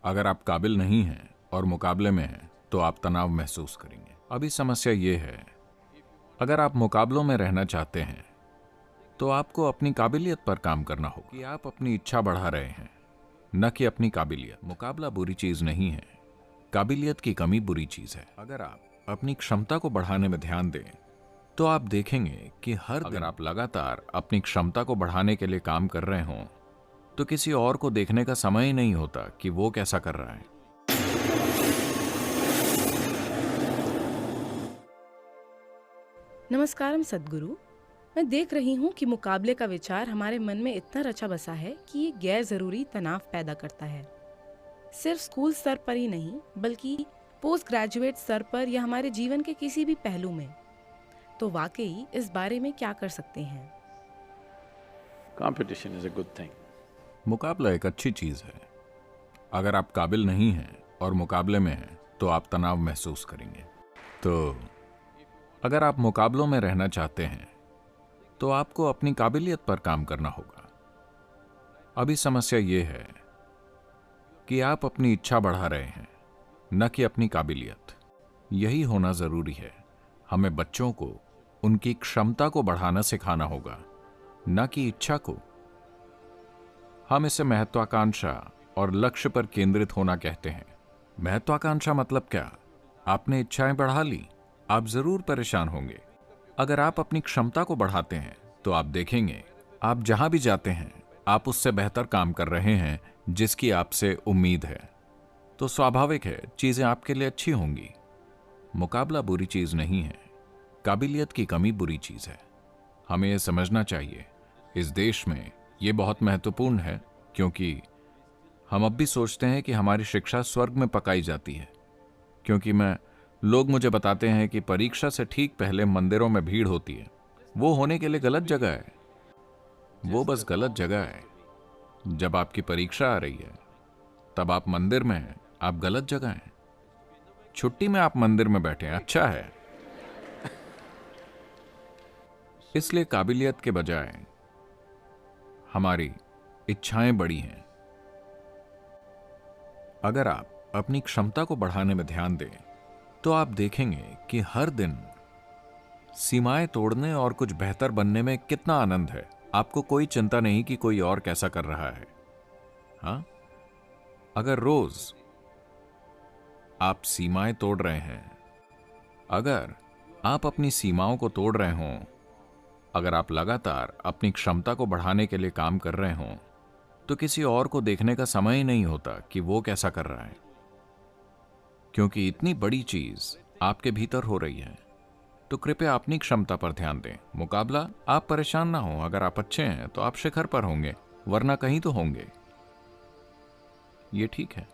अगर आप काबिल नहीं हैं और मुकाबले में हैं तो आप तनाव महसूस करेंगे। अभी समस्या ये है, अगर आप मुकाबलों में रहना चाहते हैं तो आपको अपनी काबिलियत पर काम करना होगा कि आप अपनी इच्छा बढ़ा रहे हैं, न कि अपनी काबिलियत। मुकाबला बुरी चीज नहीं है, काबिलियत की कमी बुरी चीज है। अगर आप अपनी क्षमता को बढ़ाने में ध्यान दें तो आप देखेंगे कि अगर आप लगातार अपनी क्षमता को बढ़ाने के लिए काम कर रहे हों तो किसी और को देखने का समय ही नहीं होता कि वो कैसा कर रहा है। नमस्कारम सद्गुरु। मैं देख रही हूँ कि मुकाबले का विचार हमारे मन में इतना रचा बसा है कि ये गैर जरूरी तनाव पैदा करता है। सिर्फ स्कूल स्तर पर ही नहीं बल्कि पोस्ट ग्रेजुएट स्तर पर या हमारे जीवन के किसी भी पहलू में। तो वाकई इस बारे में क्या कर सकते हैं? Competition is a good thing. मुकाबला एक अच्छी चीज है। अगर आप काबिल नहीं हैं और मुकाबले में हैं तो आप तनाव महसूस करेंगे। तो अगर आप मुकाबलों में रहना चाहते हैं तो आपको अपनी काबिलियत पर काम करना होगा। अभी समस्या ये है कि आप अपनी इच्छा बढ़ा रहे हैं, न कि अपनी काबिलियत। यही होना जरूरी है। हमें बच्चों को उनकी क्षमता को बढ़ाना सिखाना होगा, न कि इच्छा को। हम इसे महत्वाकांक्षा और लक्ष्य पर केंद्रित होना कहते हैं। महत्वाकांक्षा मतलब क्या? आपने इच्छाएं बढ़ा ली, आप जरूर परेशान होंगे। अगर आप अपनी क्षमता को बढ़ाते हैं तो आप देखेंगे आप जहां भी जाते हैं आप उससे बेहतर काम कर रहे हैं जिसकी आपसे उम्मीद है। तो स्वाभाविक है चीजें आपके लिए अच्छी होंगी। मुकाबला बुरी चीज नहीं है, काबिलियत की कमी बुरी चीज है। हमें यह समझना चाहिए। इस देश में यह बहुत महत्वपूर्ण है क्योंकि हम अब भी सोचते हैं कि हमारी शिक्षा स्वर्ग में पकाई जाती है। क्योंकि लोग मुझे बताते हैं कि परीक्षा से ठीक पहले मंदिरों में भीड़ होती है। वो होने के लिए गलत जगह है। वो बस गलत जगह है। जब आपकी परीक्षा आ रही है तब आप मंदिर में हैं, आप गलत जगह हैं। छुट्टी में आप मंदिर में बैठे हैं, अच्छा है। इसलिए काबिलियत के बजाय हमारी इच्छाएं बड़ी हैं। अगर आप अपनी क्षमता को बढ़ाने में ध्यान दें तो आप देखेंगे कि हर दिन सीमाएं तोड़ने और कुछ बेहतर बनने में कितना आनंद है। आपको कोई चिंता नहीं कि कोई और कैसा कर रहा है। हाँ, अगर रोज आप सीमाएं तोड़ रहे हैं, अगर आप अपनी सीमाओं को तोड़ रहे हों, अगर आप लगातार अपनी क्षमता को बढ़ाने के लिए काम कर रहे हों तो किसी और को देखने का समय ही नहीं होता कि वो कैसा कर रहा है। क्योंकि इतनी बड़ी चीज आपके भीतर हो रही है। तो कृपया अपनी क्षमता पर ध्यान दें। मुकाबला, आप परेशान ना हो। अगर आप अच्छे हैं तो आप शिखर पर होंगे, वरना कहीं तो होंगे। ये ठीक है।